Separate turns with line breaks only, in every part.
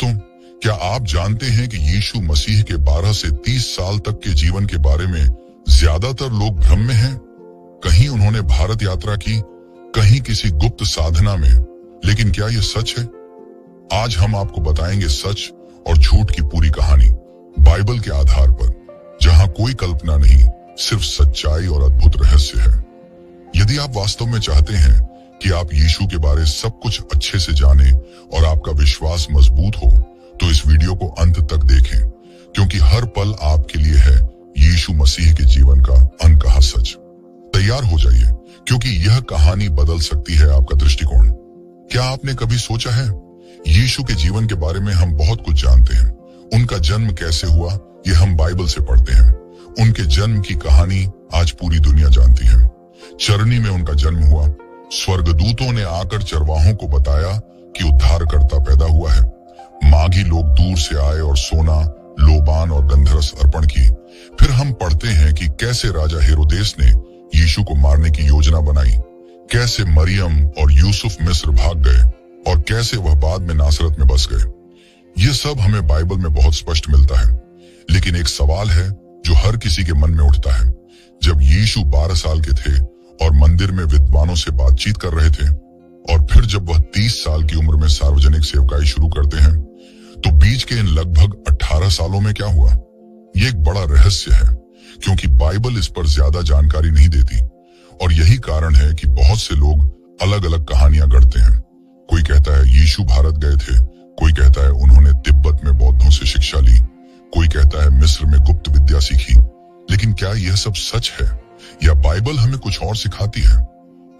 दोस्तों, क्या आप जानते हैं कि यीशु मसीह के 12 से 30 साल तक के जीवन के बारे में ज्यादातर लोग भ्रम में हैं? कहीं उन्होंने भारत यात्रा की, कहीं किसी गुप्त साधना में, लेकिन क्या यह सच है? आज हम आपको बताएंगे सच और झूठ की पूरी कहानी बाइबल के आधार पर, जहां कोई कल्पना नहीं, सिर्फ सच्चाई और अद्भुत रहस्य है। यदि आप वास्तव में चाहते हैं कि आप यीशु के बारे सब कुछ अच्छे से जानें और आपका विश्वास मजबूत हो, तो इस वीडियो को अंत तक देखें, क्योंकि हर पल आपके लिए है यीशु मसीह के जीवन का अनकहा सच। तैयार हो जाइए, क्योंकि यह कहानी बदल सकती है आपका दृष्टिकोण। क्या आपने कभी सोचा है, यीशु के जीवन के बारे में हम बहुत कुछ जानते हैं। उनका जन्म कैसे हुआ, ये हम बाइबल से पढ़ते हैं। उनके जन्म की कहानी आज पूरी दुनिया जानती है। चरनी में उनका जन्म हुआ। स्वर्गदूतों ने आकर चरवाहों को बताया कि उद्धारकर्ता पैदा हुआ है। माघी लोग दूर से आए और सोना, लोबान और गंधरस अर्पण की। फिर हम पढ़ते हैं कि कैसे राजा हेरोदेस ने यीशु को मारने की योजना बनाई, कैसे मरियम और यूसुफ मिस्र भाग गए और कैसे वह बाद में नासरत में बस गए। ये सब हमें बाइबल में बहुत स्पष्ट मिलता है। लेकिन एक सवाल है जो हर किसी के मन में उठता है। जब यीशु 12 साल के थे और मंदिर में विद्वानों से बातचीत कर रहे थे, और फिर जब वह 30 साल की उम्र में सार्वजनिक सेवकाई शुरू करते हैं, तो बीच के इन लगभग 18 सालों में क्या हुआ? ये एक बड़ा रहस्य है, क्योंकि बाइबल इस पर ज्यादा जानकारी नहीं देती। और यही कारण है कि बहुत से लोग अलग अलग कहानियां गढ़ते हैं। कोई कहता है यीशु भारत गए थे, कोई कहता है उन्होंने तिब्बत में बौद्धों से शिक्षा ली, कोई कहता है मिस्र में गुप्त विद्या सीखी। लेकिन क्या यह सब सच है, या बाइबल हमें कुछ और सिखाती है?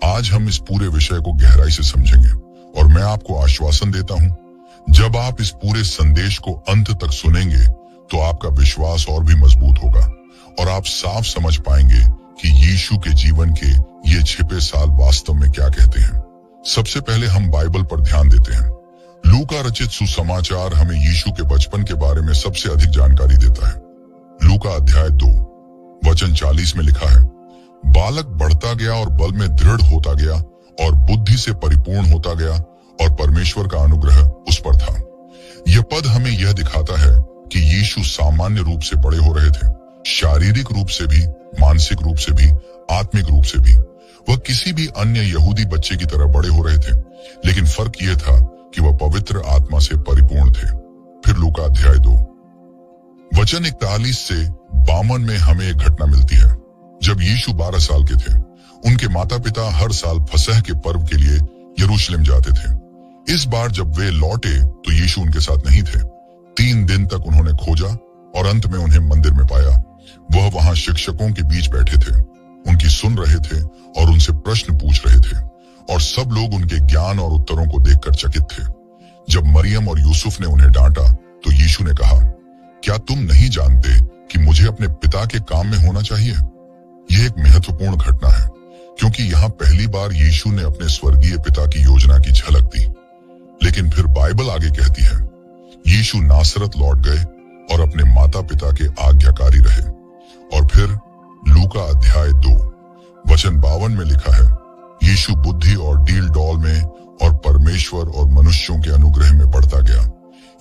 आज हम इस पूरे विषय को गहराई से समझेंगे, और मैं आपको आश्वासन देता हूं, जब आप इस पूरे संदेश को अंत तक सुनेंगे, तो आपका विश्वास और भी मजबूत होगा और आप साफ समझ पाएंगे कि यीशु के जीवन के ये छिपे साल वास्तव में क्या कहते हैं। सबसे पहले हम बाइबल पर ध्यान देते हैं। लूका रचित सुसमाचार हमें यीशु के बचपन के बारे में सबसे अधिक जानकारी देता है। लूका अध्याय 2 वचन 40 में लिखा है, बालक बढ़ता गया और बल में दृढ़ होता गया और बुद्धि से परिपूर्ण होता गया, और परमेश्वर का अनुग्रह उस पर था। यह पद हमें यह दिखाता है कि यीशु सामान्य रूप से बड़े हो रहे थे, शारीरिक रूप से भी, मानसिक रूप से भी, आत्मिक रूप से भी। वह किसी भी अन्य यहूदी बच्चे की तरह बड़े हो रहे थे, लेकिन फर्क यह था कि वह पवित्र आत्मा से परिपूर्ण थे। फिर लूका अध्याय 2 वचन 41 से 52 में हमें एक घटना मिलती है। जब यीशु 12 साल के थे, उनके माता पिता हर साल फसह के पर्व के लिए यरूशलेम जाते थे। इस बार जब वे लौटे तो यीशु उनके साथ नहीं थे। 3 दिन तक उन्होंने खोजा और अंत में उन्हें मंदिर में पाया। वह वहां शिक्षकों के बीच बैठे थे, उनकी सुन रहे थे और उनसे प्रश्न पूछ रहे थे, और सब लोग उनके ज्ञान और उत्तरों को देखकर चकित थे। जब मरियम और यूसुफ ने उन्हें डांटा, तो यीशु ने कहा, क्या तुम नहीं जानते कि मुझे अपने पिता के काम में होना चाहिए? यह एक महत्वपूर्ण घटना है, क्योंकि यहाँ पहली बार यीशु ने अपने स्वर्गीय पिता की योजना की झलक दी। लेकिन फिर बाइबल आगे कहती है, यीशु नासरत लौट गए और अपने माता पिता के आज्ञाकारी रहे। और फिर लूका अध्याय 2 वचन 52 में लिखा है, यीशु बुद्धि और डील डॉल में और परमेश्वर और मनुष्यों के अनुग्रह में बढ़ता गया।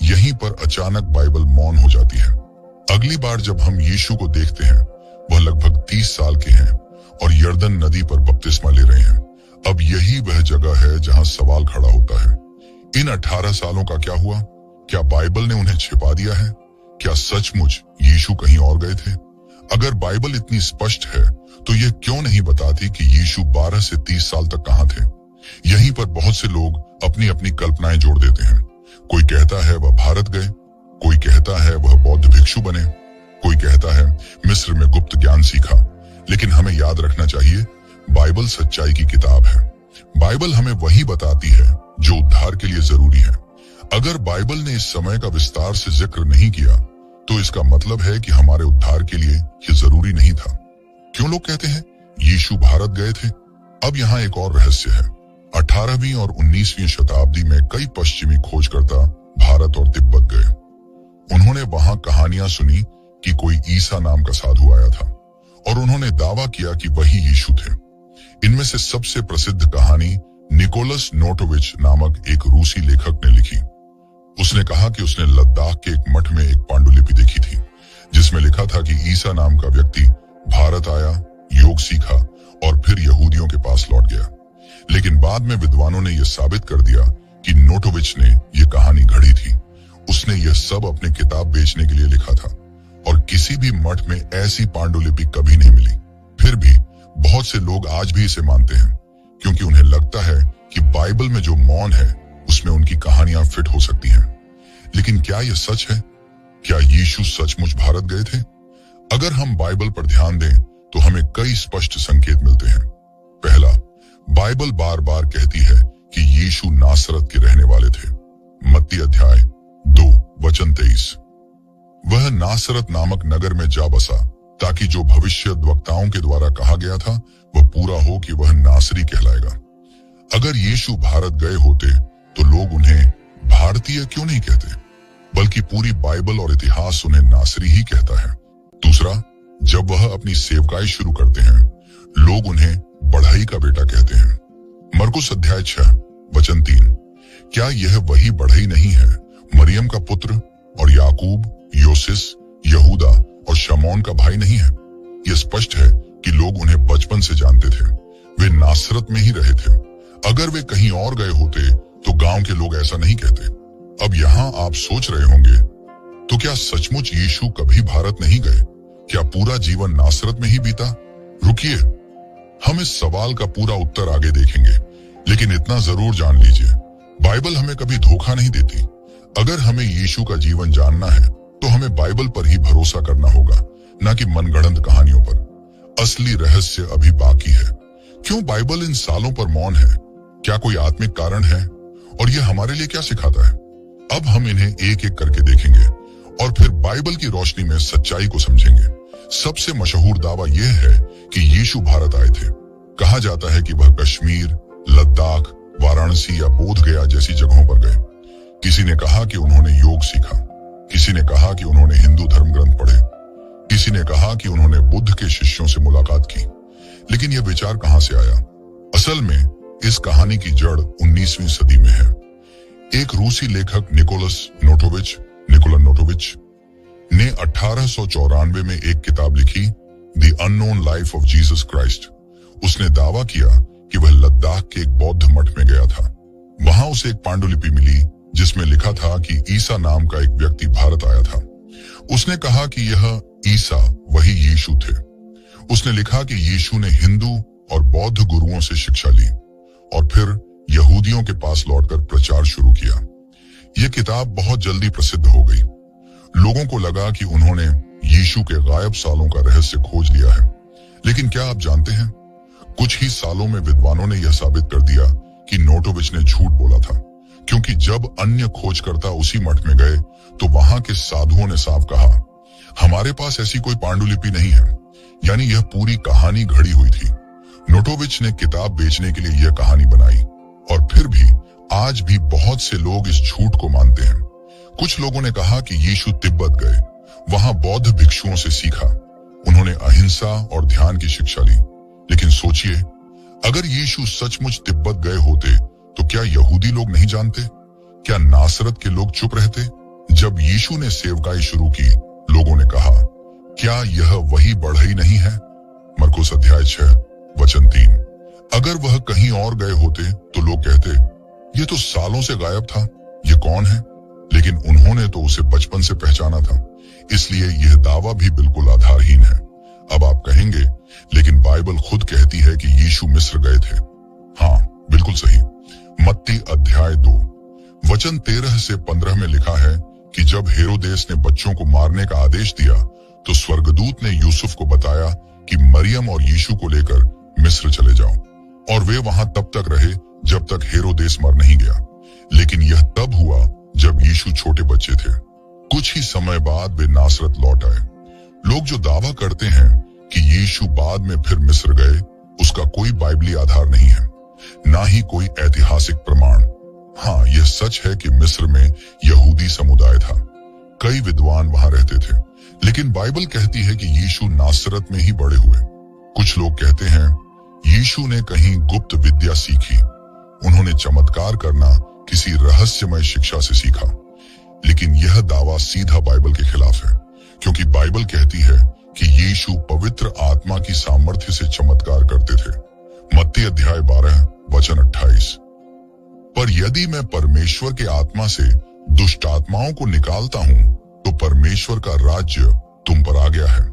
यहीं पर अचानक बाइबल मौन हो जाती है। अगली बार जब हम यीशु को देखते हैं, वह लगभग 30 साल के हैं और यर्दन नदी पर बपतिस्मा ले रहे हैं। अब यही वह जगह है जहां सवाल खड़ा होता है, इन 18 सालों का क्या हुआ? क्या बाइबल ने उन्हें छिपा दिया है? क्या सचमुच यीशु कहीं और गए थे? अगर बाइबल इतनी स्पष्ट है, तो यह क्यों नहीं बताती कि यीशु 12 से 30 साल तक कहां थे? यहीं पर बहुत से लोग अपनी अपनी कल्पनाएं जोड़ देते हैं। कोई कहता है वह भारत गए, कोई कहता है वह बौद्ध भिक्षु बने, कोई कहता है मिस्र में गुप्त ज्ञान सीखा। लेकिन हमें याद रखना चाहिए, बाइबल सच्चाई की किताब है। बाइबल हमें वही बताती है जो उद्धार के लिए जरूरी है। अगर बाइबल ने इस समय का विस्तार से जिक्र नहीं किया, तो इसका मतलब है कि हमारे उद्धार के लिए यह जरूरी नहीं था। क्यों लोग कहते हैं यीशु भारत गए थे? अब यहाँ एक और रहस्य है। 18वीं और 19वीं शताब्दी में कई पश्चिमी खोजकर्ता भारत और तिब्बत गए। उन्होंने वहां कहानियां सुनी कि कोई ईसा नाम का साधु आया था, और उन्होंने दावा किया कि वही यीशु थे। इनमें से सबसे प्रसिद्ध कहानी निकोलस नोटोविच नामक एक रूसी लेखक ने लिखी। उसने कहा कि उसने लद्दाख के एक मठ में एक पांडुलिपि देखी थी जिसमें लिखा था कि ईसा नाम का व्यक्ति भारत आया, योग सीखा और फिर यहूदियों के पास लौट गया। लेकिन बाद में विद्वानों ने यह साबित कर दिया कि नोटोविच ने यह कहानी घड़ी थी। उसने यह सब अपने किताब बेचने के लिए लिखा था और किसी भी मठ में ऐसी पांडुलिपि कभी नहीं मिली। फिर भी बहुत से लोग आज भी इसे मानते हैं क्योंकि उन्हें लगता है कि बाइबल में जो मौन है उसमें उनकी कहानियां फिट हो सकती हैं। लेकिन क्या यह सच है? क्या यीशु सचमुच भारत गए थे? अगर हम बाइबल पर ध्यान दें तो हमें कई स्पष्ट संकेत मिलते हैं। पहला, बाइबल बार बार कहती है कि यीशु नासरत के रहने वाले थे। मत्ती अध्याय 2 वचन 23। वह नासरत नामक नगर में जा बसा ताकि जो भविष्यद्वक्ताओं के द्वारा कहा गया था वह पूरा हो कि वह नासरी कहलाएगा। अगर यीशु भारत गए होते तो लोग उन्हें भारतीय क्यों नहीं कहते, बल्कि पूरी बाइबल और इतिहास उन्हें नासरी ही कहता है। दूसरा, जब वह अपनी सेवकाई शुरू करते हैं लोग उन्हें बढ़ई का बेटा कहते हैं। मरकुस अध्याय 6 वचन 3। क्या यह वही बढ़ई नहीं है, मरियम का पुत्र और याकूब, योसिस, यहूदा और शमौन का भाई नहीं है? यह स्पष्ट है कि लोग उन्हें बचपन से जानते थे। वे नासरत में ही रहे थे। अगर वे कहीं और गए होते तो गांव के लोग ऐसा नहीं कहते। अब यहाँ आप सोच रहे होंगे, तो क्या सचमुच यीशु कभी भारत नहीं गए? क्या पूरा जीवन नासरत में ही बीता? रुकिए, हम इस सवाल का पूरा उत्तर आगे देखेंगे, लेकिन इतना जरूर जान लीजिए, बाइबल हमें कभी धोखा नहीं देती। अगर हमें यीशु का जीवन जानना है तो हमें बाइबल पर ही भरोसा करना होगा, न कि मनगढ़ंत कहानियों पर। असली रहस्य अभी बाकी है। क्यों बाइबल इन सालों पर मौन है? क्या कोई आत्मिक कारण है? और यह हमारे लिए क्या सिखाता है? अब हम इन्हें एक एक करके देखेंगे और फिर बाइबल की रोशनी में सच्चाई को समझेंगे। सबसे मशहूर दावा यह है कि यीशु भारत आए थे। कहा जाता है कि वह कश्मीर, लद्दाख, वाराणसी या बोध गया जैसी जगहों पर गए। किसी ने कहा कि उन्होंने योग सीखा, किसी ने कहा कि उन्होंने हिंदू धर्म ग्रंथ पढ़े, किसी ने कहा कि उन्होंने बुद्ध के शिष्यों से मुलाकात की। लेकिन यह विचार कहां से आया? असल में इस कहानी की जड़ 19वीं सदी में है। एक रूसी लेखक निकोला नोटोविच ने 1894 में एक किताब लिखी, the unknown life of Jesus Christ. उसने दावा किया कि वह लद्दाख के एक बौद्ध मठ में गया था। वहां उसे एक पांडुलिपि मिली जिसमें लिखा था कि ईसा नाम का एक व्यक्ति भारत आया था। उसने कहा कि यह ईसा वही यीशु थे। उसने लिखा कि यीशु ने हिंदू और बौद्ध गुरुओं से शिक्षा ली और फिर यहूदियों के पास लौटकर प्रचार शुरू किया। यह किताब बहुत जल्दी प्रसिद्ध हो गई। लोगों को लगा कि उन्होंने यीशु के गायब सालों का रहस्य खोज लिया है। लेकिन क्या आप जानते हैं, कुछ ही सालों में विद्वानों ने यह साबित कर दिया कि नोटोविच ने झूठ बोला था, क्योंकि जब अन्य खोजकर्ता उसी मठ में गए तो वहां के साधुओं ने साफ कहा, हमारे पास ऐसी कोई पांडुलिपि नहीं है। यानी यह पूरी कहानी घड़ी हुई थी। नोटोविच ने किताब बेचने के लिए यह कहानी बनाई और फिर भी आज भी बहुत से लोग इस झूठ को मानते हैं। कुछ लोगों ने कहा कि यीशु तिब्बत गए, वहां बौद्ध भिक्षुओं से सीखा, उन्होंने अहिंसा और ध्यान की शिक्षा ली। लेकिन सोचिए, अगर यीशु सचमुच तिब्बत गए होते तो क्या यहूदी लोग नहीं जानते? क्या नासरत के लोग चुप रहते? जब यीशु ने सेवकाई शुरू की, लोगों ने कहा, क्या यह वही बढ़ई नहीं है? मरकुस अध्याय 6 वचन 3। अगर वह कहीं और गए होते तो लोग कहते, यह तो सालों से गायब था, यह कौन है? लेकिन उन्होंने तो उसे बचपन से पहचाना था, इसलिए यह दावा भी बिल्कुल आधारहीन है। अब आप कहेंगे, लेकिन बाइबल खुद कहती है कि यीशु मिस्र गए थे। हाँ, बिल्कुल सही। मत्ती अध्याय 2 वचन 13 से 15 में लिखा है कि जब हेरोदेस ने बच्चों को मारने का आदेश दिया तो स्वर्गदूत ने यूसुफ को बताया कि मरियम और यीशु को लेकर मिस्र चले जाओ, और वे वहां तब तक रहे जब तक हेरोदेस मर नहीं गया। लेकिन यह तब हुआ जब यीशु छोटे बच्चे थे। कुछ ही समय बाद वे नासरत लौट आए। लोग जो दावा करते हैं कि यीशु बाद में फिर मिस्र गए, उसका कोई बाइबली आधार नहीं है, ना ही कोई ऐतिहासिक प्रमाण। हाँ, यह सच है कि मिस्र में यहूदी समुदाय था, कई विद्वान वहां रहते थे, लेकिन बाइबल कहती है कि यीशु नासरत में ही बड़े हुए। कुछ लोग कहते हैं यीशु ने कहीं गुप्त विद्या सीखी, उन्होंने चमत्कार करना किसी रहस्यमय शिक्षा से सीखा। लेकिन यह दावा सीधा बाइबल के खिलाफ है, क्योंकि बाइबल कहती है कि यीशु पवित्र आत्मा की सामर्थ्य से चमत्कार करते थे। मत्ती अध्याय 12 वचन 28। पर यदि मैं परमेश्वर के आत्मा से दुष्ट आत्माओं को निकालता हूं तो परमेश्वर का राज्य तुम पर आ गया है।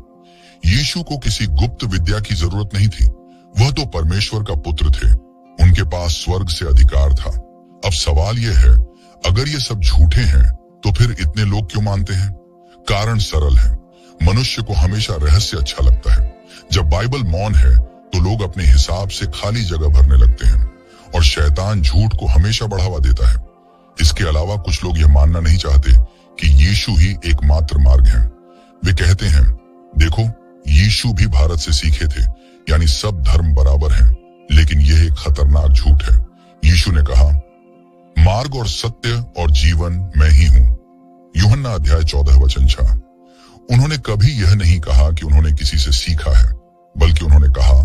यीशु को किसी गुप्त विद्या की जरूरत नहीं थी, वह तो परमेश्वर का पुत्र थे, उनके पास स्वर्ग से अधिकार था। अब सवाल यह है, अगर ये सब झूठे हैं तो फिर इतने लोग क्यों मानते हैं? कारण सरल है, मनुष्य को हमेशा रहस्य अच्छा लगता है। जब बाइबल मौन है तो लोग अपने हिसाब से खाली जगह भरने लगते हैं और शैतान झूठ को हमेशा बढ़ावा देता है। इसके अलावा कुछ लोग यह मानना नहीं चाहते कि यीशु ही एकमात्र मार्ग है। वे कहते हैं, देखो यीशु भी भारत से सीखे थे, यानी सब धर्म बराबर हैं। लेकिन यह एक खतरनाक झूठ है। यीशु ने कहा, मार्ग और सत्य और जीवन मैं ही हूं। यूहन्ना अध्याय 14 वचन 6। उन्होंने कभी यह नहीं कहा कि उन्होंने किसी से सीखा है, बल्कि उन्होंने कहा,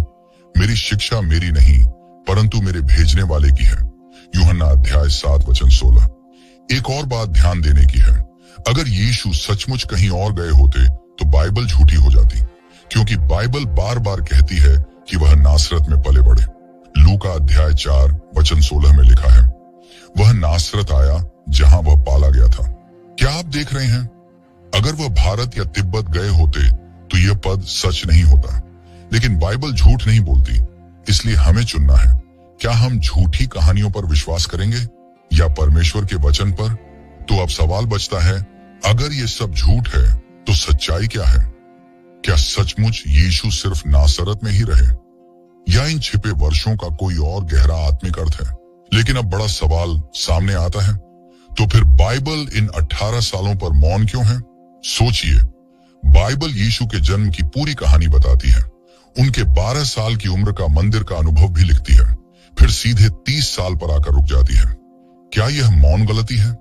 मेरी शिक्षा मेरी नहीं परंतु मेरे भेजने वाले की है। यूहन्ना अध्याय 7 वचन 16। एक और बात ध्यान देने की है, अगर यीशु सचमुच कहीं और गए होते तो बाइबल झूठी हो जाती, क्योंकि बाइबल बार बार कहती है कि वह नासरत में पले बढ़े। लूका अध्याय 4 वचन 16 में लिखा है, वह नासरत आया जहां वह पाला गया था। क्या आप देख रहे हैं? अगर वह भारत या तिब्बत गए होते तो यह पद सच नहीं होता। लेकिन बाइबल झूठ नहीं बोलती, इसलिए हमें चुनना है। क्या हम झूठी कहानियों पर विश्वास करेंगे या परमेश्वर के वचन पर? तो अब सवाल बचता है, अगर ये सब झूठ है तो सच्चाई क्या है? क्या सचमुच यीशु सिर्फ नासरत में ही रहे या इन छिपे वर्षों का कोई और गहरा आत्मिक अर्थ है? लेकिन अब बड़ा सवाल सामने आता है, तो फिर बाइबल इन 18 सालों पर मौन क्यों है? सोचिए, बाइबल यीशु के जन्म की पूरी कहानी बताती है, उनके 12 साल की उम्र का मंदिर का अनुभव भी लिखती है, फिर सीधे 30 साल पर आकर रुक जाती है। क्या यह मौन गलती है?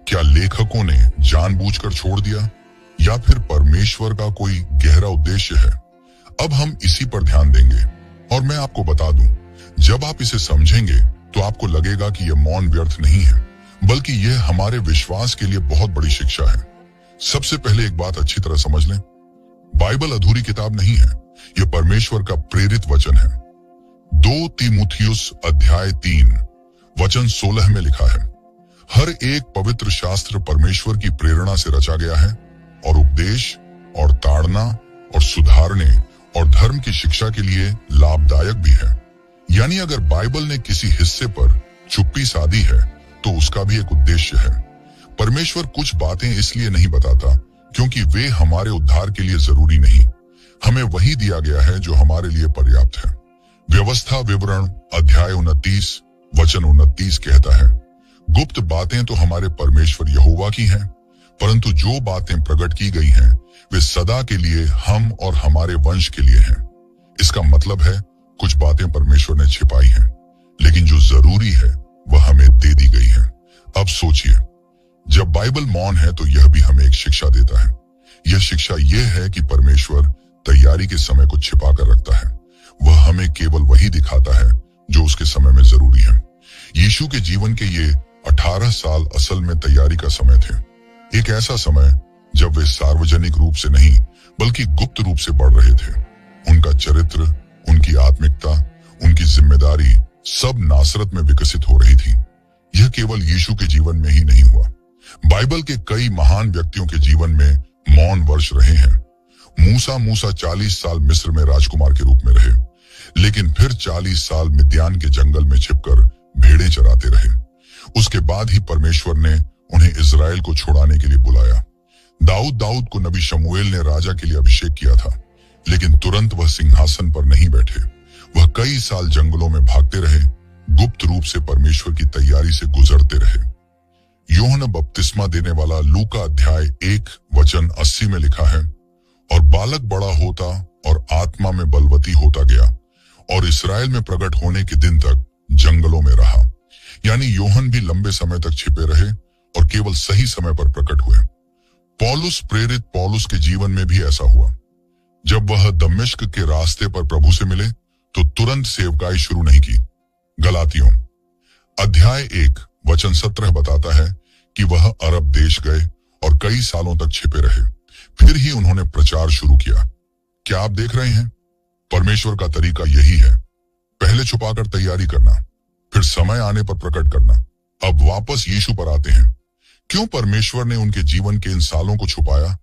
क्या लेखकों ने जानबूझकर छोड़ दिया या फिर परमेश्वर का कोई गहरा उद्देश्य है? अब हम इसी पर ध्यान देंगे और मैं आपको बता दूं, जब आप इसे समझेंगे तो आपको लगेगा कि यह मौन व्यर्थ नहीं है, बल्कि यह हमारे विश्वास के लिए बहुत बड़ी शिक्षा है। सबसे पहले एक बात अच्छी तरह समझ लें, बाइबल अधूरी किताब नहीं है, यह परमेश्वर का प्रेरित वचन है। 2 तीमुथियुस अध्याय 3 वचन 16 में लिखा है, हर एक पवित्र शास्त्र परमेश्वर की प्रेरणा से रचा गया है और उपदेश और ताड़ना और सुधारने और धर्म की शिक्षा के लिए लाभदायक भी है। यानी अगर बाइबल ने किसी हिस्से पर चुप्पी साधी है तो उसका भी एक उद्देश्य है। परमेश्वर कुछ बातें इसलिए नहीं बताता क्योंकि वे हमारे उद्धार के लिए जरूरी नहीं, हमें वही दिया गया है जो हमारे लिए पर्याप्त है। व्यवस्था विवरण अध्याय 29 वचन 29 कहता है, गुप्त बातें तो हमारे परमेश्वर यहोवा की हैं, परंतु जो बातें प्रकट की गई हैं वे सदा के लिए हम और हमारे वंश के लिए हैं। इसका मतलब है कुछ बातें परमेश्वर ने छिपाई हैं, लेकिन जो जरूरी है वह हमें दे दी गई है। अब सोचिए, जब बाइबल मौन है तो यह भी हमें एक शिक्षा देता है। यह शिक्षा यह है कि परमेश्वर तैयारी के समय को छिपा कर रखता है, वह हमें केवल वही दिखाता है जो उसके समय में जरूरी है। यीशु के जीवन के ये 18 साल असल में तैयारी का समय थे, एक ऐसा समय जब वे सार्वजनिक रूप से नहीं बल्कि गुप्त रूप से बढ़ रहे थे। उनका चरित्र, उनकी आत्मिकता, उनकी जिम्मेदारी सब नासरत में विकसित हो रही थी। यह केवल यीशु के जीवन में ही नहीं हुआ, बाइबल के कई महान व्यक्तियों के जीवन में मौन वर्ष रहे हैं। मूसा 40 साल मिस्र में राजकुमार के रूप में रहे, लेकिन फिर 40 साल मिद्यान के जंगल में छिपकर भेड़ें चराते रहे। उसके बाद ही परमेश्वर ने उन्हें इजराइल को छुड़ाने के लिए बुलाया। दाऊद को नबी शमूएल ने राजा के लिए अभिषेक किया था, लेकिन तुरंत वह सिंहासन पर नहीं बैठे। वह कई साल जंगलों में भागते रहे, गुप्त रूप से परमेश्वर की तैयारी से गुजरते रहे। यूहन्ना बपतिस्मा देने वाला लूका अध्याय 1 वचन 80 में लिखा है, और बालक बड़ा होता और आत्मा में बलवती होता गया और इस्राएल में प्रकट होने के दिन तक जंगलों में रहा। यानी यूहन्ना भी लंबे समय तक छिपे रहे और केवल सही समय पर प्रकट हुए। प्रेरित पौलुस के जीवन में भी ऐसा हुआ। जब वह दमिश्क के रास्ते पर प्रभु से मिले तो तुरंत सेवकाई शुरू नहीं की। गलातियों अध्याय 1 वचन 17 बताता है कि वह अरब देश गए कई सालों तक छिपे रहे, फिर ही उन्होंने प्रचार शुरू किया। क्या आप देख रहे हैं? परमेश्वर का तरीका यही है, पहले छुपाकर तैयारी करना, फिर समय आने पर प्रकट करना। अब वापस यीशु पर आते हैं। क्यों परमेश्वर ने उनके जीवन के इन सालों को छुपाया?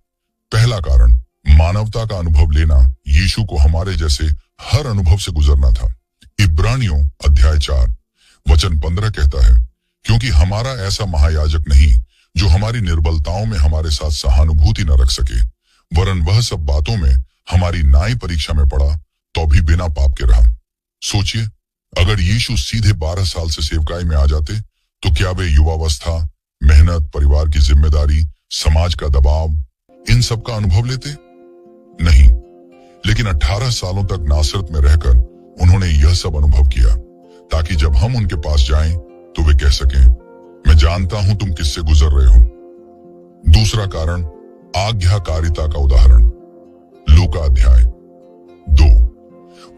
पहला कारण, मानवता का अनुभव लेना। यीशु को हमारे जैसे हर अनुभव से गुजरना था। इब्रानियों अध्याय 4 वचन 15 कहता है, क्योंकि हमारा ऐसा महायाजक नहीं जो हमारी निर्बलताओं में हमारे साथ सहानुभूति न रख सके, वरन वह सब बातों में हमारी न्याय परीक्षा में पड़ा तो भी बिना पाप के रहा। सोचिए, अगर यीशु सीधे 12 साल से सेवकाई में आ जाते तो क्या वे युवावस्था, मेहनत, परिवार की जिम्मेदारी, समाज का दबाव, इन सब का अनुभव लेते? नहीं, लेकिन 18 सालों तक नासरत में रहकर उन्होंने यह सब अनुभव किया, ताकि जब हम उनके पास जाएं तो वे कह सकें, मैं जानता हूं तुम किससे गुजर रहे हो। दूसरा कारण, आज्ञाकारिता का उदाहरण। लूका अध्याय 2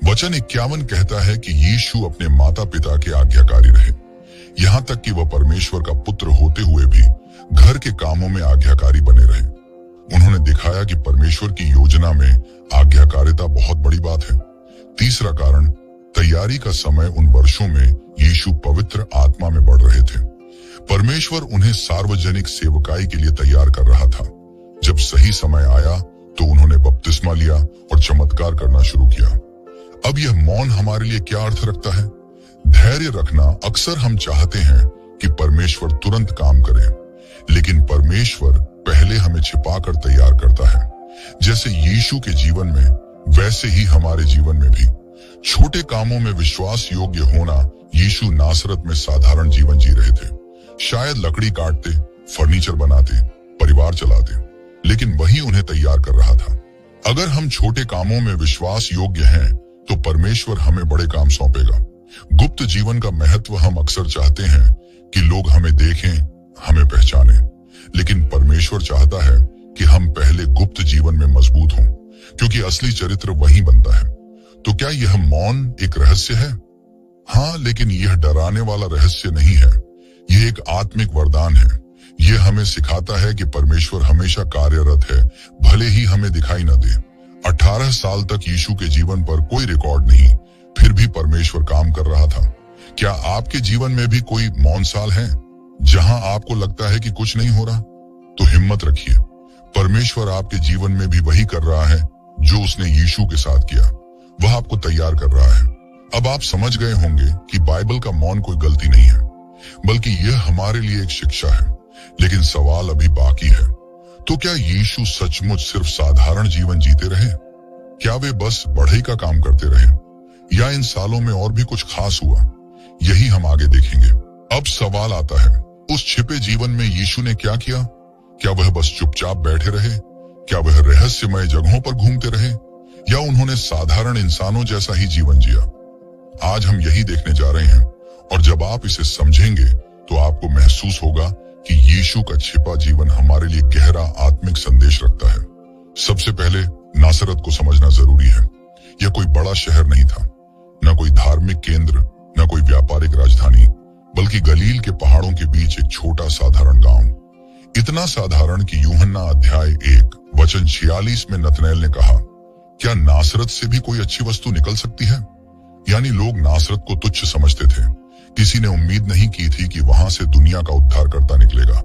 वचन 51 कहता है कि यीशु अपने माता पिता के आज्ञाकारी रहे, यहां तक कि वह परमेश्वर का पुत्र होते हुए भी घर के कामों में आज्ञाकारी बने रहे। उन्होंने दिखाया कि परमेश्वर की योजना में आज्ञाकारिता बहुत बड़ी बात है। तीसरा कारण, तैयारी का समय। उन वर्षों में यीशु पवित्र आत्मा में बढ़ रहे थे। परमेश्वर उन्हें सार्वजनिक सेवकाई के लिए तैयार कर रहा था। जब सही समय आया तो उन्होंने बपतिस्मा लिया और चमत्कार करना शुरू किया। अब यह मौन हमारे लिए क्या अर्थ रखता है? धैर्य रखना। अक्सर हम चाहते हैं कि परमेश्वर तुरंत काम करे, लेकिन परमेश्वर पहले हमें छिपाकर तैयार करता है। जैसे यीशु के जीवन में, वैसे ही हमारे जीवन में भी। छोटे कामों में विश्वास योग्य होना। यीशु नासरत में साधारण जीवन जी रहे थे। शायद लकड़ी काटते, फर्नीचर बनाते, परिवार चलाते, लेकिन वही उन्हें तैयार कर रहा था। अगर हम छोटे कामों में विश्वास योग्य हैं, तो परमेश्वर हमें बड़े काम सौंपेगा। गुप्त जीवन का महत्व। हम अक्सर चाहते हैं कि लोग हमें देखें, हमें पहचानें, लेकिन परमेश्वर चाहता है कि हम पहले गुप्त जीवन में मजबूत हों, क्योंकि असली चरित्र वहीं बनता है। तो क्या यह मौन एक रहस्य है? हाँ, लेकिन यह डराने वाला रहस्य नहीं है। यह एक आत्मिक वरदान है। यह हमें सिखाता है कि परमेश्वर हमेशा कार्यरत है, भले ही हमें दिखाई न दे। 18 साल तक यीशु के जीवन पर कोई रिकॉर्ड नहीं, फिर भी परमेश्वर काम कर रहा था। क्या आपके जीवन में भी कोई मौन साल है जहां आपको लगता है कि कुछ नहीं हो रहा? तो हिम्मत रखिए, परमेश्वर आपके जीवन में भी वही कर रहा है जो उसने यीशु के साथ किया। वह आपको तैयार कर रहा है। अब आप समझ गए होंगे कि बाइबल का मौन कोई गलती नहीं है, बल्कि यह हमारे लिए एक शिक्षा है। लेकिन सवाल अभी बाकी है, तो क्या यीशु सचमुच सिर्फ साधारण जीवन जीते रहे? क्या वे बस बढ़ई का काम करते रहे, या इन सालों में और भी कुछ खास हुआ? यही हम आगे देखेंगे। अब सवाल आता है, उस छिपे जीवन में यीशु ने क्या किया? क्या वह बस चुपचाप बैठे रहे? क्या वह रहस्यमय जगहों पर घूमते रहे, या उन्होंने साधारण इंसानों जैसा ही जीवन जिया? आज हम यही देखने जा रहे हैं, और जब आप इसे समझेंगे तो आपको महसूस होगा कि यीशु का छिपा जीवन हमारे लिए गहरा आत्मिक संदेश रखता है। सबसे पहले नासरत को समझना जरूरी है। यह कोई बड़ा शहर नहीं था, न कोई धार्मिक केंद्र, न कोई व्यापारिक राजधानी, बल्कि गलील के पहाड़ों के बीच एक छोटा साधारण गांव। इतना साधारण कि यूहन्ना अध्याय 1 वचन 46 में नतनएल ने कहा, क्या नासरत से भी कोई अच्छी वस्तु निकल सकती है? यानी लोग नासरत को तुच्छ समझते थे। किसी ने उम्मीद नहीं की थी कि वहां से दुनिया का उद्धारकर्ता निकलेगा।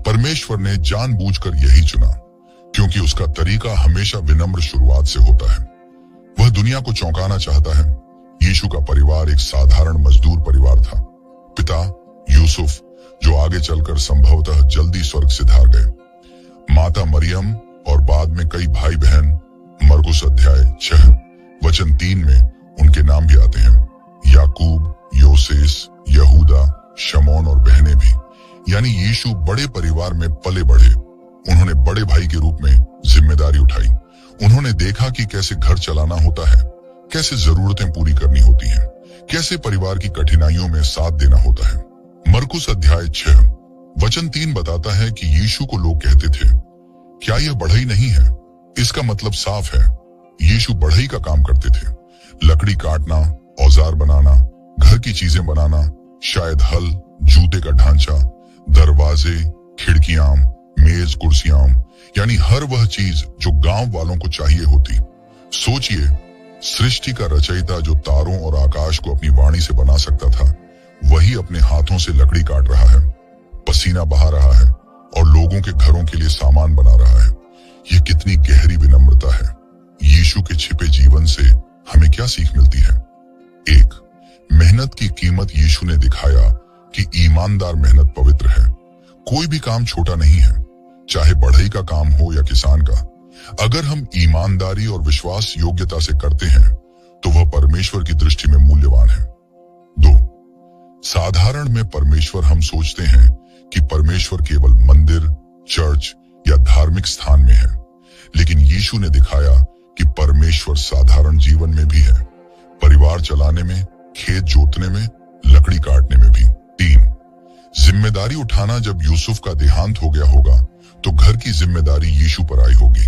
परमेश्वर ने जानबूझकर यही चुना, क्योंकि उसका तरीका हमेशा विनम्र शुरुआत से होता है। वह दुनिया को चौंकाना चाहता है। यीशु का परिवार एक साधारण मजदूर परिवार था। पिता यूसुफ, जो आगे चलकर संभवतः जल्दी स्वर्ग सिधार गए, माता मरियम, और बाद में कई भाई बहन। मरकुस अध्याय 6 वचन 3 में उनके नाम भी आते हैं, याकूब, योसेस, यहूदा, शमौन और बहनें भी। यानी यीशु बड़े परिवार में पले बढ़े। उन्होंने बड़े भाई के रूप में जिम्मेदारी उठाई। उन्होंने देखा कि कैसे घर चलाना होता है, कैसे जरूरतें पूरी करनी होती हैं, कैसे परिवार की कठिनाइयों में साथ देना होता है। मरकुस अध्याय 6 वचन 3 बताता है कि यीशु को लोग कहते थे, क्या यह बढ़ई नहीं है? इसका मतलब साफ है, यीशु बढ़ई का काम करते थे। लकड़ी काटना, औजार बनाना, घर की चीजें बनाना, शायद हल, जूते का ढांचा, दरवाजे, खिड़कियां, मेज, कुर्सियां, यानी हर वह चीज जो गांव वालों को चाहिए होती। सोचिए, सृष्टि का रचयिता जो तारों और आकाश को अपनी वाणी से बना सकता था, वही अपने हाथों से लकड़ी काट रहा है, पसीना बहा रहा है और लोगों के घरों के लिए सामान बना रहा है। यह कितनी गहरी विनम्रता है। यीशु के छिपे जीवन से हमें क्या सीख मिलती है? एक, मेहनत की कीमत। यीशु ने दिखाया कि ईमानदार मेहनत पवित्र है। कोई भी काम छोटा नहीं है, चाहे बढ़ई का काम हो या किसान का। अगर हम ईमानदारी और विश्वास योग्यता से करते हैं तो वह परमेश्वर की दृष्टि में मूल्यवान है। दो, साधारण में परमेश्वर हम सोचते हैं कि परमेश्वर केवल मंदिर, चर्च या धार्मिक स्थान में है, लेकिन यीशु ने दिखाया कि परमेश्वर साधारण जीवन में भी है, परिवार चलाने में, खेत जोतने में, लकड़ी काटने में भी। तीन, जिम्मेदारी उठाना। जब यूसुफ का देहांत हो गया होगा तो घर की जिम्मेदारी यीशु पर आई होगी।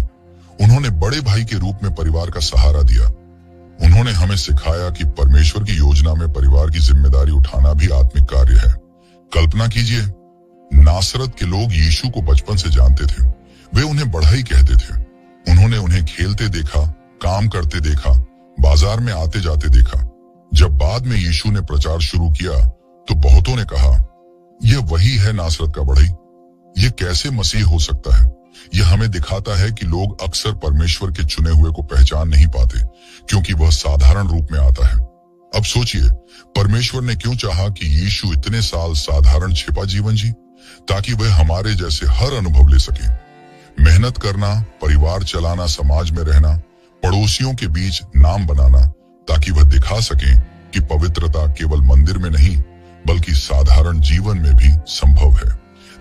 उन्होंने बड़े भाई के रूप में परिवार का सहारा दिया। उन्होंने हमें सिखाया कि परमेश्वर की योजना में परिवार की जिम्मेदारी उठाना भी आत्मिक कार्य है। कल्पना कीजिए, नासरत के लोग यीशु को बचपन से जानते थे। वे उन्हें बढ़ई कहते थे। उन्होंने उन्हें खेलते देखा, काम करते देखा, बाजार में आते जाते देखा। जब बाद में यीशु ने प्रचार शुरू किया तो बहुतों ने कहा, यह वही है नासरत का बढ़ई। यह कैसे मसीह हो सकता है? यह हमें दिखाता है कि लोग अक्सर परमेश्वर के चुने हुए को पहचान नहीं पाते, क्योंकि वह साधारण रूप में आता है। अब सोचिए, परमेश्वर ने क्यों चाहा कि यीशु इतने साल साधारण छिपा जीवन जी, ताकि वह हमारे जैसे हर अनुभव ले सके। मेहनत करना, परिवार चलाना, समाज में रहना, पड़ोसियों के बीच नाम बनाना, ताकि वह दिखा सके कि पवित्रता केवल मंदिर में नहीं बल्कि साधारण जीवन में भी संभव है,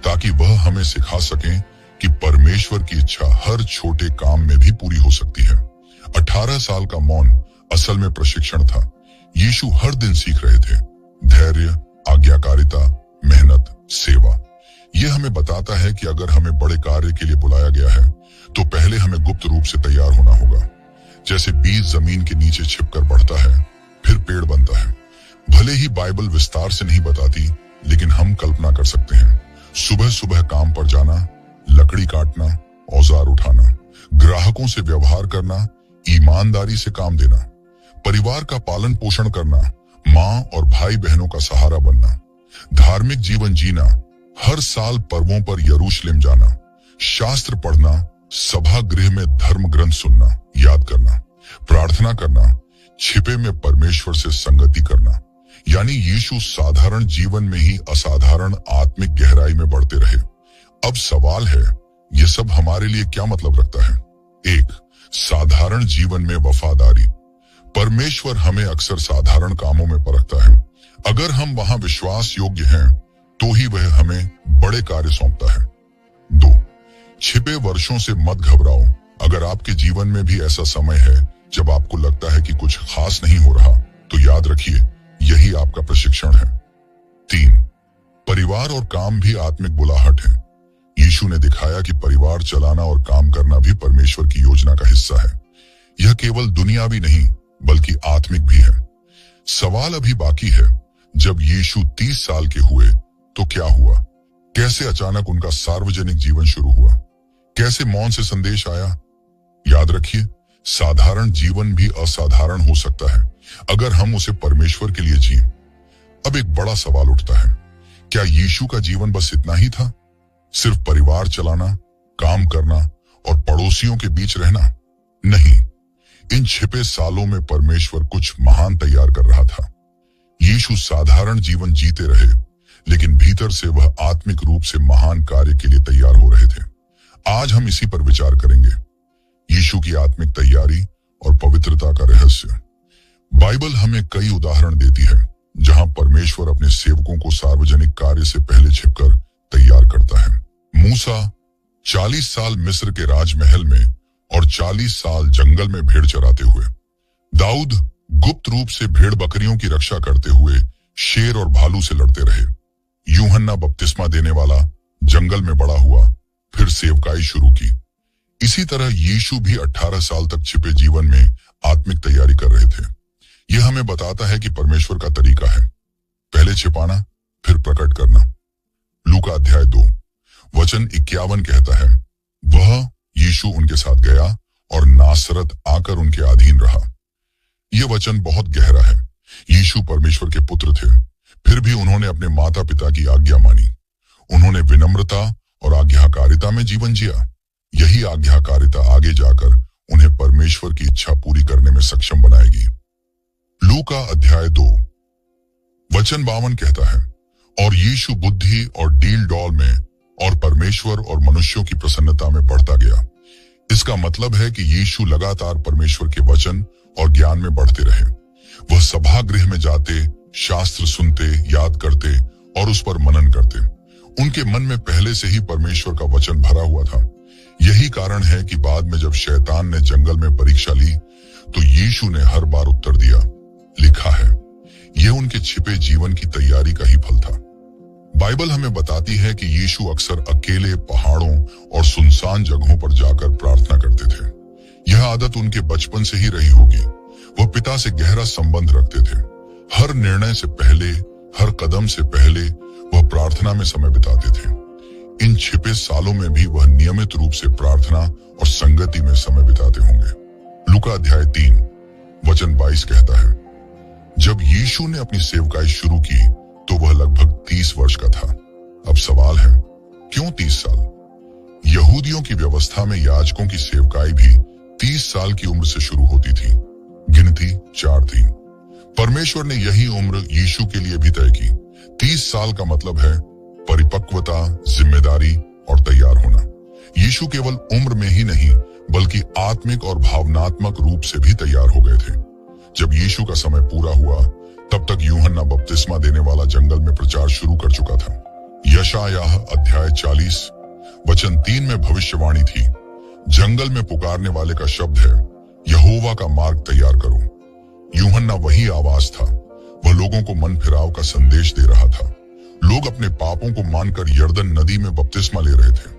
ताकि वह हमें सिखा सके कि परमेश्वर की इच्छा हर छोटे काम में भी पूरी हो सकती है। 18 साल का मौन असल में प्रशिक्षण था। यीशु हर दिन सीख रहे थे, धैर्य, आज्ञाकारिता, मेहनत, सेवा। यह हमें बताता है कि अगर हमें बड़े कार्य के लिए बुलाया गया है तो पहले हमें गुप्त रूप से तैयार होना होगा। जैसे बीज जमीन के नीचे छिपकर बढ़ता है, फिर पेड़ बनता है। भले ही बाइबल विस्तार से नहीं बताती, लेकिन हम कल्पना कर सकते हैं। सुबह सुबह काम पर जाना, लकड़ी काटना, औजार उठाना, ग्राहकों से व्यवहार करना, ईमानदारी से काम देना, परिवार का पालन पोषण करना, माँ और भाई बहनों का सहारा बनना, धार्मिक जीवन जीना, हर साल पर्वों पर यरूशलेम जाना, शास्त्र पढ़ना, सभा गृह में धर्म ग्रंथ सुनना, याद करना, प्रार्थना करना, छिपे में परमेश्वर से संगति करना। यानी यीशु साधारण जीवन में ही असाधारण आत्मिक गहराई में बढ़ते रहे। अब सवाल है, ये सब हमारे लिए क्या मतलब रखता है? एक, साधारण जीवन में वफादारी। परमेश्वर हमें अक्सर साधारण कामों में परखता है। अगर हम वहां विश्वास योग्य हैं तो ही वह हमें बड़े कार्य सौंपता है। दो, छिपे वर्षों से मत घबराओ। अगर आपके जीवन में भी ऐसा समय है जब आपको लगता है कि कुछ खास नहीं हो रहा, तो याद रखिए, यही आपका प्रशिक्षण है। तीन, परिवार और काम भी आत्मिक बुलाहट है। यीशु ने दिखाया कि परिवार चलाना और काम करना भी परमेश्वर की योजना का हिस्सा है। यह केवल दुनियावी नहीं बल्कि आत्मिक भी है। सवाल अभी बाकी है, जब यीशु 30 साल के हुए तो क्या हुआ? कैसे अचानक उनका सार्वजनिक जीवन शुरू हुआ? कैसे मौन से संदेश आया? याद रखिए, साधारण जीवन भी असाधारण हो सकता है अगर हम उसे परमेश्वर के लिए जिएं। अब एक बड़ा सवाल उठता है, क्या यीशु का जीवन बस इतना ही था? सिर्फ परिवार चलाना, काम करना और पड़ोसियों के बीच रहना? नहीं, इन छिपे सालों में परमेश्वर कुछ महान तैयार कर रहा था। यीशु साधारण जीवन जीते रहे, लेकिन भीतर से वह आत्मिक रूप से महान कार्य के लिए तैयार हो रहे थे। आज हम इसी पर विचार करेंगे, यीशु की आत्मिक तैयारी और पवित्रता का रहस्य। बाइबल हमें कई उदाहरण देती है जहां परमेश्वर अपने सेवकों को सार्वजनिक कार्य से पहले छिपकर तैयार करता है। मूसा 40 साल मिस्र के राजमहल में और 40 साल जंगल में भेड़ चराते हुए। दाऊद गुप्त रूप से भेड़ बकरियों की रक्षा करते हुए शेर और भालू से लड़ते रहे। यूहन्ना बपतिस्मा देने वाला जंगल में बड़ा हुआ, फिर सेवकाई शुरू की। इसी तरह यीशु भी 18 साल तक छिपे जीवन में आत्मिक तैयारी कर रहे थे। यह हमें बताता है कि परमेश्वर का तरीका है, पहले छिपाना फिर प्रकट करना। लूका अध्याय 2। वचन 51 कहता है, वह यीशु उनके साथ गया और नासरत आकर उनके अधीन रहा। यह वचन बहुत गहरा है। यीशु परमेश्वर के पुत्र थे, फिर भी उन्होंने अपने माता पिता की आज्ञा मानी। उन्होंने विनम्रता और आज्ञाकारिता में जीवन जिया। यही आज्ञाकारिता आगे जाकर उन्हें परमेश्वर की इच्छा पूरी करने में सक्षम बनाएगी। लूका अध्याय 2 वचन 52 कहता है, और यीशु बुद्धि और डील डॉल में और परमेश्वर और मनुष्यों की प्रसन्नता में बढ़ता गया। इसका मतलब है कि यीशु लगातार परमेश्वर के वचन और ज्ञान में बढ़ते रहे। वह सभागृह में जाते, शास्त्र सुनते, याद करते और उस पर मनन करते। उनके मन में पहले से ही परमेश्वर का वचन भरा हुआ था। यही कारण है कि बाद में जब शैतान ने जंगल में परीक्षा ली तो यीशु ने हर बार उत्तर दिया। लिखा है, यह उनके छिपे जीवन की तैयारी का ही फल था। बाइबल हमें बताती है कि यीशु अक्सर अकेले पहाड़ों और सुनसान जगहों पर जाकर प्रार्थना करते थे। यह आदत उनके बचपन से ही रही होगी। वह पिता से गहरा संबंध रखते थे। हर निर्णय से पहले, हर कदम से पहले वह प्रार्थना में समय बिताते थे। इन छिपे सालों में भी वह नियमित रूप से प्रार्थना और संगति में समय बिताते होंगे। लूका अध्याय 3 वचन 22 कहता है, जब यीशु ने अपनी सेवकाई शुरू की तो वह लगभग 30 वर्ष का था। अब सवाल है, क्यों 30 साल? यहूदियों की व्यवस्था में याजकों की सेवकाई भी 30 साल की उम्र से शुरू होती थी। गिनती 4 थी। परमेश्वर ने यही उम्र यीशु के लिए भी तय की। 30 साल का मतलब है परिपक्वता, जिम्मेदारी और तैयार होना। यीशु केवल उम्र में ही नहीं बल्कि आत्मिक और भावनात्मक रूप से भी तैयार हो गए थे। जब यीशु का समय पूरा हुआ तब तक यूहन्ना बपतिस्मा देने वाला जंगल में प्रचार शुरू कर चुका था। यशायाह अध्याय 40 वचन 3 में भविष्यवाणी थी, जंगल में पुकारने वाले का शब्द है, यहोवा का मार्ग तैयार करो। यूहन्ना वही आवाज था। वह लोगों को मन फिराव का संदेश दे रहा था। लोग अपने पापों को मानकर यर्दन नदी में बपतिस्मा ले रहे थे।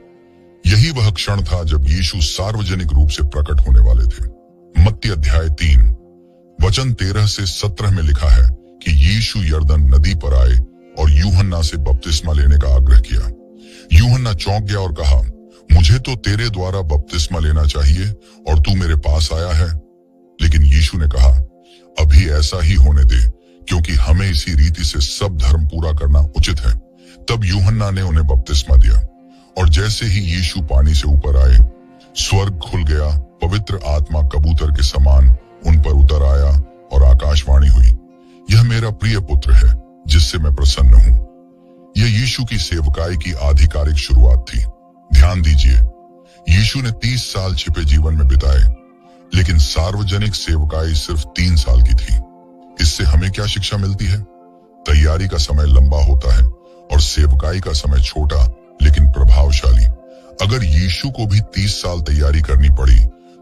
यही वह क्षण था जब यीशु सार्वजनिक रूप से प्रकट होने वाले थे। मत्ती अध्याय 3 वचन 13 से 17 में लिखा है कि यीशु यर्दन नदी पर आए और यूहन्ना से बपतिस्मा लेने का आग्रह किया। यूहन्ना चौंक गया और कहा, मुझे तो तेरे द्वारा बपतिस्मा लेना चाहिए और तू मेरे पास आया है। लेकिन यीशु ने कहा, अभी ऐसा ही होने दे, क्योंकि हमें इसी रीति से सब धर्म पूरा करना उचित है। तब यूहन्ना ने उन्हें बपतिस्मा दिया और जैसे ही यीशु पानी से ऊपर आए, स्वर्ग खुल गया, पवित्र आत्मा कबूतर के समान उन पर उतर आया और आकाशवाणी हुई, यह मेरा प्रिय पुत्र है जिससे मैं प्रसन्न हूं। यह यीशु की सेवकाई की आधिकारिक शुरुआत थी। ध्यान दीजिए, यीशु ने 30 साल छिपे जीवन में बिताए, लेकिन सार्वजनिक सेवकाई सिर्फ 3 साल की थी। इससे हमें क्या शिक्षा मिलती है? तैयारी का समय लंबा होता है और सेवकाई का समय छोटा लेकिन प्रभावशाली। अगर यीशु को भी 30 साल तैयारी करनी पड़ी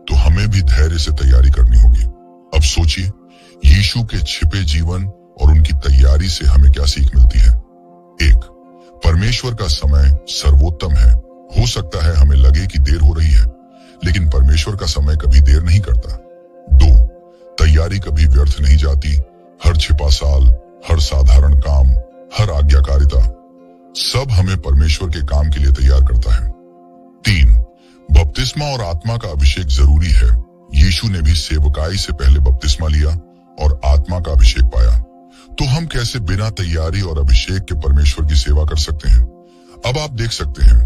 तो हमें भी धैर्य से तैयारी करनी होगी। अब सोचिए, यीशु के छिपे जीवन और उनकी तैयारी से हमें क्या सीख मिलती है? 1, परमेश्वर का समय सर्वोत्तम है। हो सकता है हमें लगे कि देर हो रही है, लेकिन परमेश्वर का समय कभी देर नहीं करता। 2, तैयारी कभी व्यर्थ नहीं जाती। हर छिपा साल, हर साधारण काम, हर आज्ञाकारिता, सब हमें परमेश्वर के काम के लिए तैयार करता है। 3, बपतिस्मा और आत्मा का अभिषेक जरूरी है। यीशु ने भी सेवकाई से पहले बपतिस्मा लिया और आत्मा का अभिषेक पाया। तो हम कैसे बिना तैयारी और अभिषेक के परमेश्वर की सेवा कर सकते हैं? अब आप देख सकते हैं,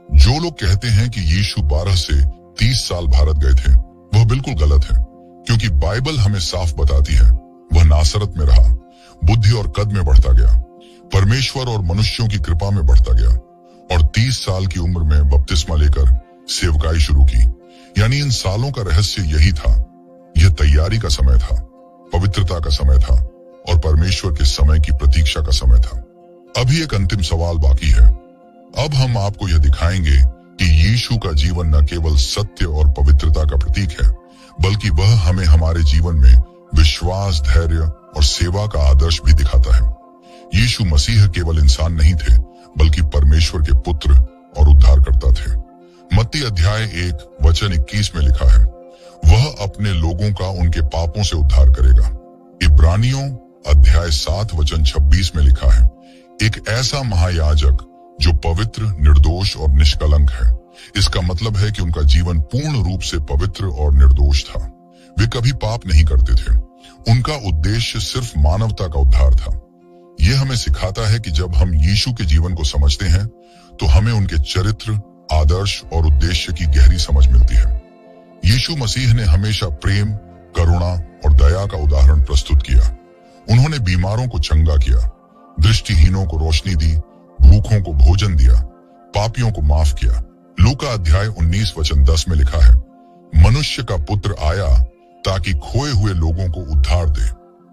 जो लोग कहते हैं कि यीशु 12 से 30 साल भारत गए थे, वह बिल्कुल गलत है, क्योंकि बाइबल हमें साफ बताती है वह नासरत में रहा, बुद्धि और कद में बढ़ता गया, परमेश्वर और मनुष्यों की कृपा में बढ़ता गया और 30 साल की उम्र में बपतिस्मा लेकर सेवकाई शुरू की। यानी इन सालों का रहस्य यही था। यह तैयारी का समय था, पवित्रता का समय था और परमेश्वर के समय की प्रतीक्षा का समय था। अभी एक अंतिम सवाल बाकी है। अब हम आपको यह दिखाएंगे कि यीशु का जीवन न केवल सत्य और पवित्रता का प्रतीक है, बल्कि वह हमें हमारे जीवन में विश्वास, धैर्य और सेवा का आदर्श भी दिखाता है। यीशु मसीह केवल इंसान नहीं थे, बल्कि परमेश्वर के पुत्र और उद्धारकर्ता थे। मत्ती अध्याय 1 वचन 21 में लिखा है, वह अपने लोगों का उनके पापों से उद्धार करेगा। इब्रानियों अध्याय 7 वचन 26 में लिखा है, एक ऐसा महायाजक जो पवित्र, निर्दोष और निष्कलंक है। इसका मतलब है कि उनका जीवन पूर्ण रूप से पवित्र और निर्दोष था। वे कभी पाप नहीं करते थे। उनका उद्देश्य सिर्फ मानवता का उद्धार था। यह हमें सिखाता है कि जब हम यीशु के जीवन को समझते हैं तो हमें उनके चरित्र, आदर्श और उद्देश्य की गहरी समझ मिलती है। यीशु मसीह ने हमेशा प्रेम, करुणा और दया का उदाहरण प्रस्तुत किया। उन्होंने बीमारों को चंगा किया, दृष्टिहीनों को रोशनी दी, भूखों को भोजन दिया, पापियों को माफ किया। लूका अध्याय 19 वचन 10 में लिखा है, मनुष्य का पुत्र आया ताकि खोए हुए लोगों को उद्धार दे।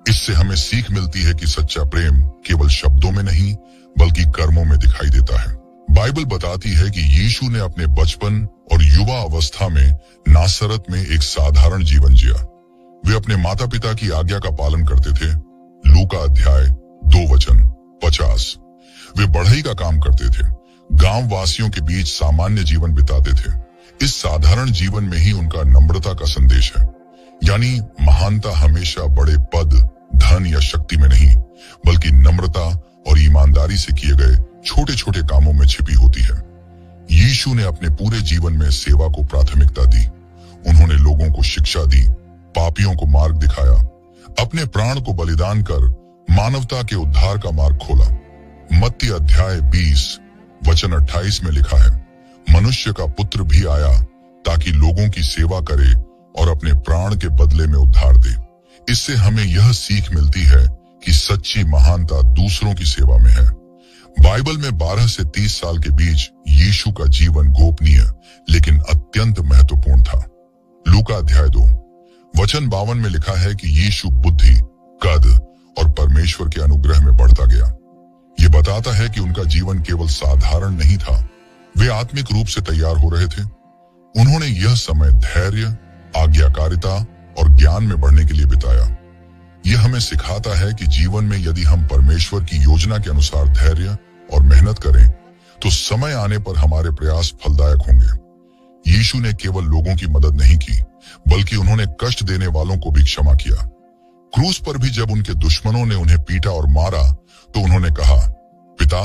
इससे हमें सीख मिलती है कि सच्चा प्रेम केवल शब्दों में नहीं बल्कि कर्मों में दिखाई देता है। बाइबल बताती है कि यीशु ने अपने बचपन और युवा अवस्था में नासरत में एक साधारण जीवन जिया। वे अपने माता पिता की आज्ञा का पालन करते थे। लूका अध्याय 2 वचन 50। वे बढ़ई का काम करते थे, गांव वासियों के बीच सामान्य जीवन बिताते थे। इस साधारण जीवन में ही उनका नम्रता का संदेश है। यानी महानता हमेशा बड़े पद, धन या शक्ति में नहीं बल्कि नम्रता और ईमानदारी से किए गए छोटे छोटे कामों में छिपी होती है। यीशु ने अपने पूरे जीवन में सेवा को प्राथमिकता दी। उन्होंने लोगों को शिक्षा दी, पापियों को मार्ग दिखाया, अपने प्राण को बलिदान कर मानवता के उद्धार का मार्ग खोला। मत्ती अध्याय 20 वचन 28 में लिखा है, मनुष्य का पुत्र भी आया ताकि लोगों की सेवा करे और अपने प्राण के बदले में उद्धार दे। इससे हमें यह सीख मिलती है कि सच्ची महानता दूसरों की सेवा में है। बाइबल में 12 से 30 साल के बीच यीशु का जीवन गोपनीय लेकिन अत्यंत महत्वपूर्ण था। लूका अध्याय 2 वचन 52 में लिखा है कि यीशु बुद्धि, कद और परमेश्वर के अनुग्रह में बढ़ता गया। ये बताता है कि उनका जीवन केवल साधारण नहीं था, वे आत्मिक रूप से तैयार हो रहे थे। उन्होंने यह समय धैर्य, आज्ञाकारिता और ज्ञान में बढ़ने के लिए बिताया। यह हमें सिखाता है कि जीवन में यदि हम परमेश्वर की योजना के अनुसार धैर्य और मेहनत करें तो समय आने पर हमारे प्रयास फलदायक होंगे। यीशु ने केवल लोगों की मदद नहीं की बल्कि उन्होंने कष्ट देने वालों को भी क्षमा किया। क्रूस पर भी जब उनके दुश्मनों ने उन्हें पीटा और मारा तो उन्होंने कहा, पिता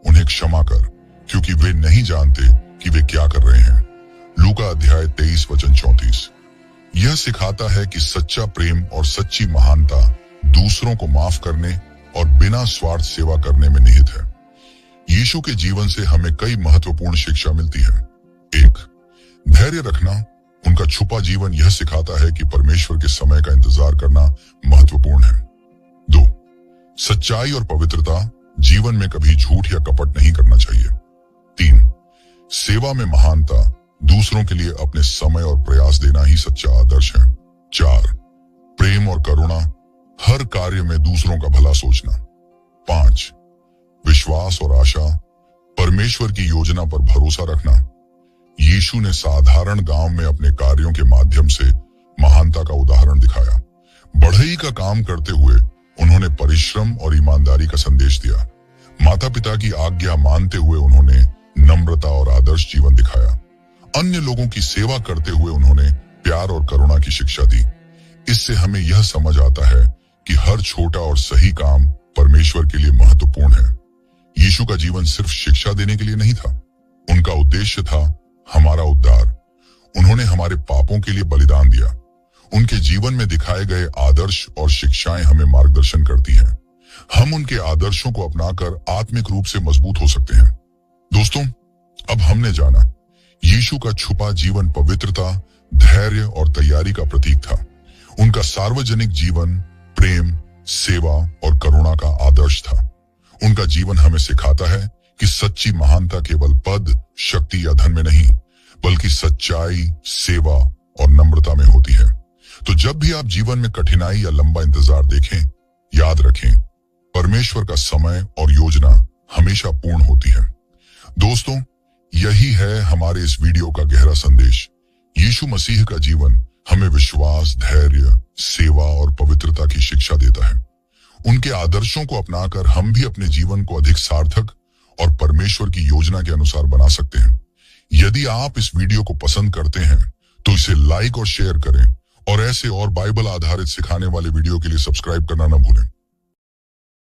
उन्हें क्षमा कर क्योंकि वे नहीं जानते कि वे क्या कर रहे हैं। लूका अध्याय 23 वचन 34। यह सिखाता है कि सच्चा प्रेम और सच्ची महानता दूसरों को माफ करने और बिना स्वार्थ सेवा करने में निहित है। यीशु के जीवन से हमें कई महत्वपूर्ण शिक्षा मिलती है। 1. धैर्य रखना। उनका छुपा जीवन यह सिखाता है कि परमेश्वर के समय का इंतजार करना महत्वपूर्ण है। 2. सच्चाई और पवित्रता। जीवन में कभी झूठ या कपट नहीं करना चाहिए। 3. सेवा में महानता। दूसरों के लिए अपने समय और प्रयास देना ही सच्चा आदर्श है। 4. प्रेम और करुणा। हर कार्य में दूसरों का भला सोचना। 5. विश्वास और आशा। परमेश्वर की योजना पर भरोसा रखना। यीशु ने साधारण गांव में अपने कार्यों के माध्यम से महानता का उदाहरण दिखाया। बढ़ई का काम करते हुए उन्होंने परिश्रम और ईमानदारी का संदेश दिया। माता पिता की आज्ञा मानते हुए उन्होंने नम्रता और आदर्श जीवन दिखाया। अन्य लोगों की सेवा करते हुए उन्होंने प्यार और करुणा की शिक्षा दी। इससे हमें यह समझ आता है कि हर छोटा और सही काम परमेश्वर के लिए महत्वपूर्ण है। यीशु का जीवन सिर्फ शिक्षा देने के लिए नहीं था, उनका उद्देश्य था हमारा उद्धार। उन्होंने हमारे पापों के लिए बलिदान दिया। उनके जीवन में दिखाए गए आदर्श और शिक्षाएं हमें मार्गदर्शन करती हैं। हम उनके आदर्शों को अपनाकर आत्मिक रूप से मजबूत हो सकते हैं। दोस्तों, अब हमने जाना यीशु का छुपा जीवन पवित्रता, धैर्य और तैयारी का प्रतीक था। उनका सार्वजनिक जीवन प्रेम, सेवा और करुणा का आदर्श था। उनका जीवन हमें सिखाता है कि सच्ची महानता केवल पद, शक्ति या धन में नहीं बल्कि सच्चाई, सेवा और नम्रता में होती है। तो जब भी आप जीवन में कठिनाई या लंबा इंतजार देखें, याद रखें परमेश्वर का समय और योजना हमेशा पूर्ण होती है। दोस्तों, यही है हमारे इस वीडियो का गहरा संदेश। यीशु मसीह का जीवन हमें विश्वास, धैर्य, सेवा और पवित्रता की शिक्षा देता है। उनके आदर्शों को अपनाकर हम भी अपने जीवन को अधिक सार्थक और परमेश्वर की योजना के अनुसार बना सकते हैं। यदि आप इस वीडियो को पसंद करते हैं तो इसे लाइक और शेयर करें और ऐसे और बाइबल आधारित सिखाने वाले वीडियो के लिए सब्सक्राइब करना न भूलें।